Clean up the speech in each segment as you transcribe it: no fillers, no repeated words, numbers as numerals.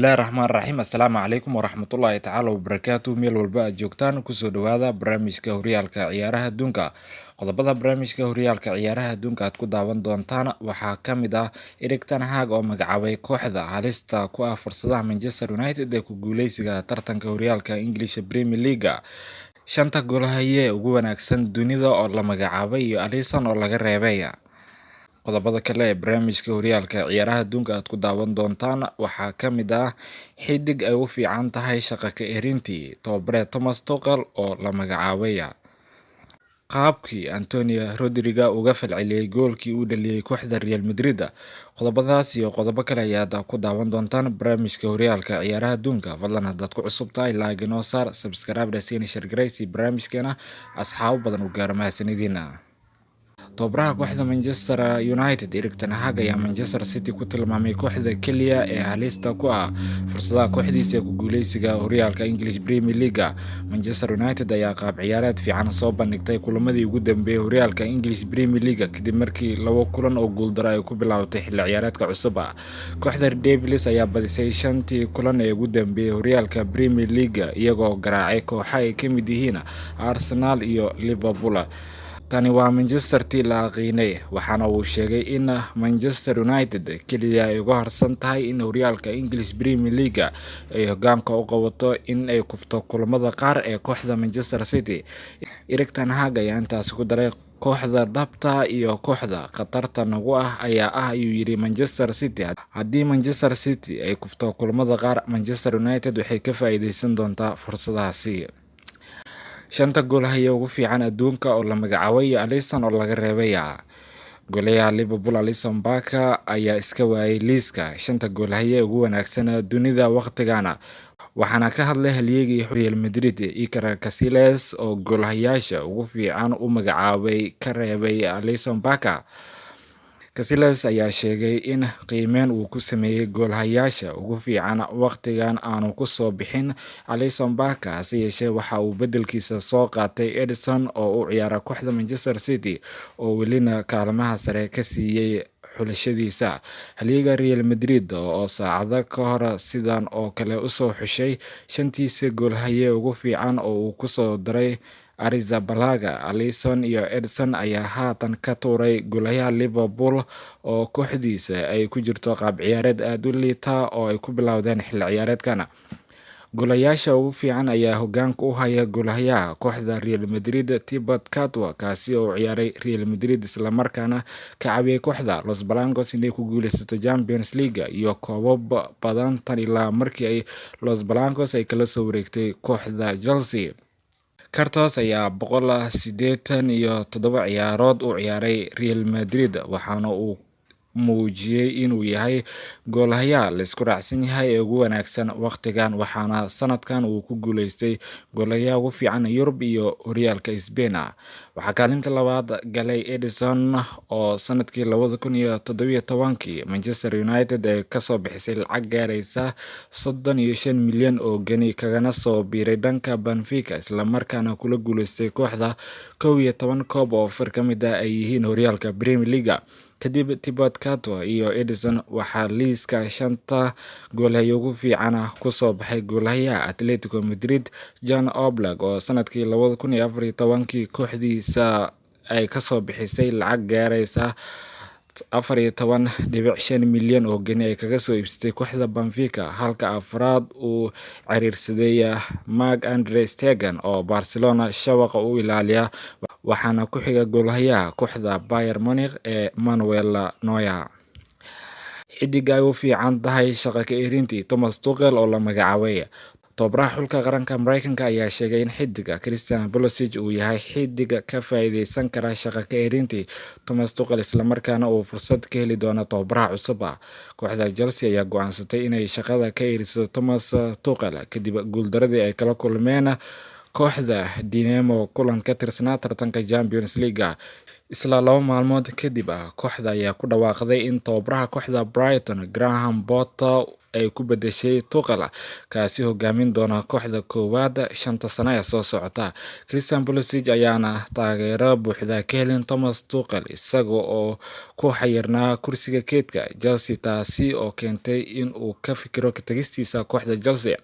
Bismillaahi Raxmaani Raxiim. Assalaamu calaykum waraxmatullaahi tacaala wabarakaatuh. Meel walba aad joogtaan kusoo dhawaada barnaamijka horyaalka ciyaaraha adduunka. Qodobada barnaamijka horyaalka ciyaaraha adduunka aad ku daawan doontaan waxaa ka mid ah Erik ten Hag oo magacaabay kooxda halista ku ah fursadaha Manchester United ee ku guuleysiga tartanka horyaalka English Premier League. Shanta goolhaye ugu wanaagsan dunida oo la magacaabay iyo Alisson oo laga reebay. Qodobada kale ee barnaamijka horyaalka ciyaaraha adduunka aad ku daawan doontaan waxaa ka mid ah xidig ay u fiican tahay shaqo ka erintii tababare Thomas Tuchel oo la magacaabay. Qaabkii Antonio Rodrigo uga falceliyay goolkii uu dhaliyay kooxda Real Madrid. Qodobadaas iyo qodobo kale ayaad ku daawan doontaan barnaamijka horyaalka ciyaaraha adduunka. Fadlan haddaad ku cusub tahay like inoo saar, subscribe dhasiina share garaysi barnaamijkeena asxaabo badan u gaaro mahadsanidina. Tababaraha kooxda Manchester United Erik ten Hag ayaa Manchester City ku tilmaamay kooxda kaliya ee halista ku ah fursadaha kooxdiisa ee ku guuleysiga horyaalka English Premier League. Manchester United ayaa qaab ciyaareed fiican soo bandhigtay kulamadii ugu dambeeyay horyaalka English Premier League kadib markii labo kulan oo guuldaro ay ku bilowday xilli ciyaareedka cusub. Kooxda Devils ayaa badisay 5 kulan ee ugu dambeeyay horyaalka Premier League iyagoo garaacay kooxo ay ka mid yihiin Arsenal iyo Liverpool. Tani waa Manchester tii la qiinay, waxaana uu sheegay in Manchester United kaliya ay uga harsan tahay in horyaalka English Premier League ay hoggaanka u qabato in ay kufto kulamada qaar ee kooxda Manchester City. Erik ten Hag ayaa intaas ku daray kooxda dhabta iyo kooxda khatarta nagu ah ayaa ah ayuu yiri Manchester City. Haddii Manchester City ay kufto kulamada qaar, Manchester United waxay ka faa'iideysan doontaa fursadahaasi. Shanta goolhaye ugu fiican adduunka oo la magacaabay iyo Alisson oo laga reebay. Goolaha Liverpool Alisson Becker ayaa iska waayay liiska shanta goolhaye ugu wanaagsan dunida waqtigana, waxaana ka hadlay halyeegii Real Madrid Iker Casillas oo goolhayaasha ugu fiican u magacaabay ka reebay Alisson Becker. Casillas ayaa sheegay in qiimeyn uu ku sameeyay goolhayaasha ugu fiican waqtigan aanu ku soo bixin Alisson Becker, hase yeeshee waxa uu beddelkiisa soo qaatay Ederson oo u ciyaara kooxda Manchester City oo welina kaalmaha sare ka siiyay xulashadiisa. Halyeega Real Madrid oo saacado ka hor sidan oo kale u soo xushay shantiisa goolhaye ugu fiican oo uu ku soo daray Arrizabalaga, Alisson iyo Ederson ayaa haatan ka tuuray goolaha Liverpool oo kooxdiisa ay ku jirto qaab ciyaareed aad u liita oo ay ku bilowdeen xilli ciyaareedkan. Goolayaasha ugu fiican ayaa hoggaanka u haya goolahayaha kooxda Real Madrid Thibaut Courtois, kaasi oo ciyaaray Real Madrid isla markaana ka caawiyay kooxda Los Blancos inay ku guuleysato Champions League iyo koobab badan tan ilaa markii ay Los Blancos ay kala soo wareegtay kooxda Chelsea. Courtois ayaa 187 ciyaarood u ciyaaray Real Madrid, waxaana uu muujiyay inuu yahay goolhayaha la isku raacsan yahay ee ugu wanaagsan waqtigan, waxaana sanadkan uu ku guuleystay goolhayaha ugu fiican Yurub iyo horyaalka Spain. Waxaa kaalinta labaad galay Ederson oo sanadkii 2017 Manchester United ay kasoo bixisay lacag gaaraysa 35 milyan oo geni kagana soo biiray dhanka Benfica, isla markaana kula guuleystay kooxda 11 koob oo afar ka mid ah ay yihiin horyaalka Premier League. Kadib Thibaut Courtois iyo Ederson waxaa liiska shanta goolhaye ugu fiican ku soo baxay goolhayaha Atletico Madrid Jan Oblak oo sanadkii 2014 kooxdiisa ay ka soo bixisay lacag gaaraysa 14.5 milyan oo geni ay kaga soo iibsatay kooxda Benfica, halka afraad uu ciriirsaday Marc-Andre ter Stegen oo Barcelona shabaqa u ilaaliya, waxaana ku xiga goolhayaha kooxda Bayern Munich ee Manuel Neuer. Xidiga ay u fiican tahay shaqo ka erintii Thomas Tuchel oo la magacaabay. Tababaraha xulka qaranka Mareykanka ayaa sheegay in xidiga Christian Pulisic uu yahay xidig ka faa'iideysan kara shaqo ka erintii Thomas Tuchel, isla markaana uu fursad ka heli doono tababaraha cusub. Kooxda Chelsea ayaa go'aansatay inay shaqada ka eriso Thomas Tuchel kadib guuldaradii ay kala kulmeen kooxda Dinamo kulan ka tirsanaa tartanka Champions League. Isla 2 maalmood kadib kooxda ayaa ku dhawaaqday in tababaraha kooxda Brighton Graham Potter ay ku bedeshay Tuchel kaasi hogaamin doona kooxda koowaad 5 sano ee soo socota. Christian Pulisic ayaana taageero buuxda ka helin Thomas Tuchel isaga oo ku xayirnaa kursiga keedka Chelsea taasi oo keentay in uu ka fikiro ka tagistiisa kooxda Chelsea.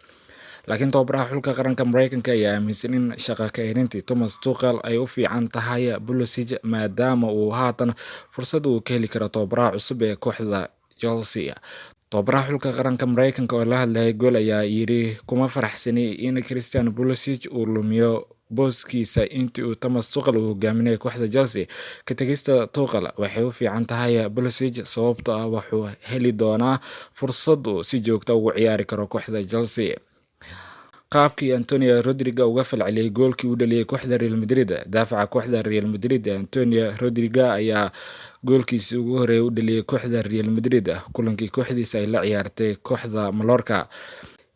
Laakiin tababaraha xulka qaranka Mareykanka ayaa aaminsan in shaqo ka erintii Thomas Tuchel ay u fiican tahay Pulisic maadaama uu haatan fursad uu ka heli karo tababaraha cusub ee kooxda Chelsea. Tababaraha xulka qaranka Mareykanka oo la hadlayay Goal ayaa yiri kuma faraxsani in Christian Pulisic uu lumiyo booskiisa intii uu Thomas Tuchel uu hogaaminayay kooxda Chelsea. Ka tagista Tuchel waxay u fiican tahay Pulisic sababtoo ah wuxuu heli doonaa fursad uu si joogto ah ugu ciyaari karo kooxda Chelsea. qaabkii Antonio Rodrigo uga falceliyay goolkii uu dhaliyay kooxda Real Madrid. Daafaca kooxda Real Madrid Antonio Rodrigo ayaa goolkiisii ugu horeeyay u dhaliyay kooxda Real Madrid kulankii kooxdiisa ay la ciyaartay kooxda Mallorca.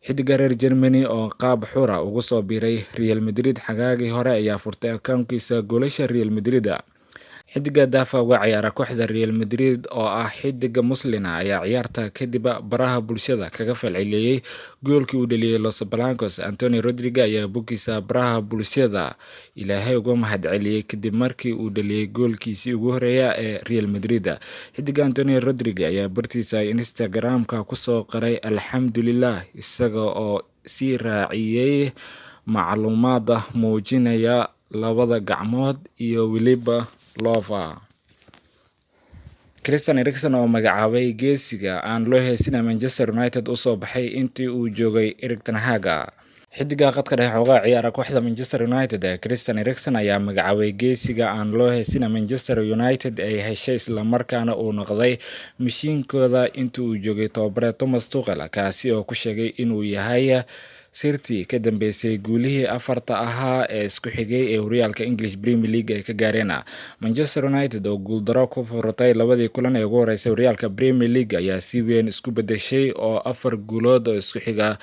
Xidiga reer Germany oo qaab xura ugu soo biiray Real Madrid xagaagii hore ayaa furtay akaunkiisa goolasha Real Madrid. xidiga daafaca uga ciyaara kooxda Real Madrid oo ah xidiga Muslina ayaa ciyaarta kadib baraha bulshada kaga falceliyay goolkii uu dhaliyay Los Blancos. Antonio Rodrigo ayaa boggiisa baraha bulshada Ilaahay uga mahadceliyay kadib markii uu dhaliyay goolkiisii ugu horeeyay ee Real Madrid. xidiga Antonio Rodrigo ayaa bartiisa Instagram-ka ku soo qoray alxamdulillah isaga oo si raaciyay macluumaad muujinaya labada gacmood iyo weliba lova. Christian Eriksen oo magacaabay geesiga aan loo heesin Manchester United u soo baxay intii uu joogay Erik ten Hag. xidiga qadka dhexe uga ciyaara kooxda Manchester United Christian Eriksen ayaa magacaabay geesiga aan loo heesin Manchester United ay heshay isla markaana uu noqday mishiinkooda intii uu joogay tababare Thomas Tuchel kaasi oo ku sheegay inuu yahay sirtii ka dambeysay guulihii afarta ahaa ee isku xigay ee horyaalka English Premier League ay ka gaareen. Manchester United oo guuldaro ku furtay labadii kulan ee ugu horeysay horyaalka Premier League ayaa si weyn isku bedeshay oo 4 guulood oo isku xiga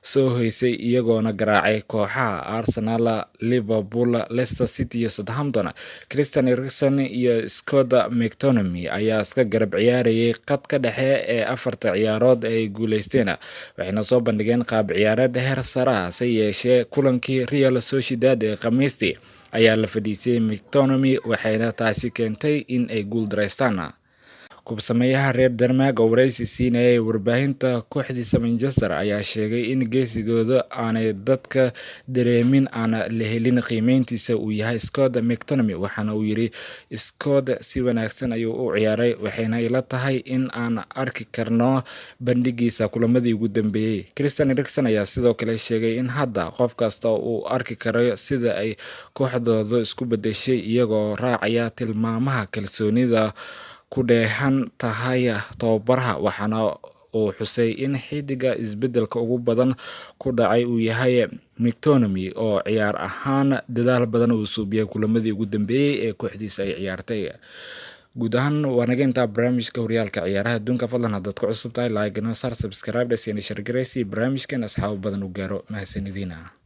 soo hoysay iyagoona garaacay kooxaha Arsenal, Liverpool, Leicester City iyo Southampton. Christian Eriksen iyo Scott McTominay ayaa iska garab ciyaarayay qadka dhexe ee 4 ciyaarood ay guuleysteen waxayna soo bandhigeen qaab ciyaareed heer sare ah se yeeshee kulankii Real Sociedad ee Khamiistii ayaa la fadhiisay McTominay waxayna taasi keentay in ay guul dareystaan. kubsameeyaha reer Denmark oo wareysi siinayay warbaahinta kooxdiisa Manchester ayaa sheegay in geesigooda aanay dadka dareemin aan la helin qiimeyntiisa uu yahay Scott McTominay waxaana uu yiri Scott si wanaagsan ayuu u ciyaaray waxayna ila tahay in aan arki karno bandhigiisa kulamadii ugu dambeeyay. Christian Eriksen ayaa sidoo kale sheegay in hadda qof kasta uu arki karo sida ay kooxdooda isku bedeshay iyagoo raacaya tilmaamaha kalsoonida ku dheehan tahay tababaraha waxaana uu xusay in xidiga isbedelka ugu badan ku dhacay uu yahay McTominay oo ciyaar ahaan dadaal badan uu suubiyay kulamadii ugu dambeeyay ee kooxdiisa ay ciyaartay. guud ahaan waa naga intaa barnaamijka horyaalka ciyaaraha adduunka. fadlan haddaad ku cusub tahay like, subscribe, share barnaamijkan asxaab badan u gaaro. mahadsanidina.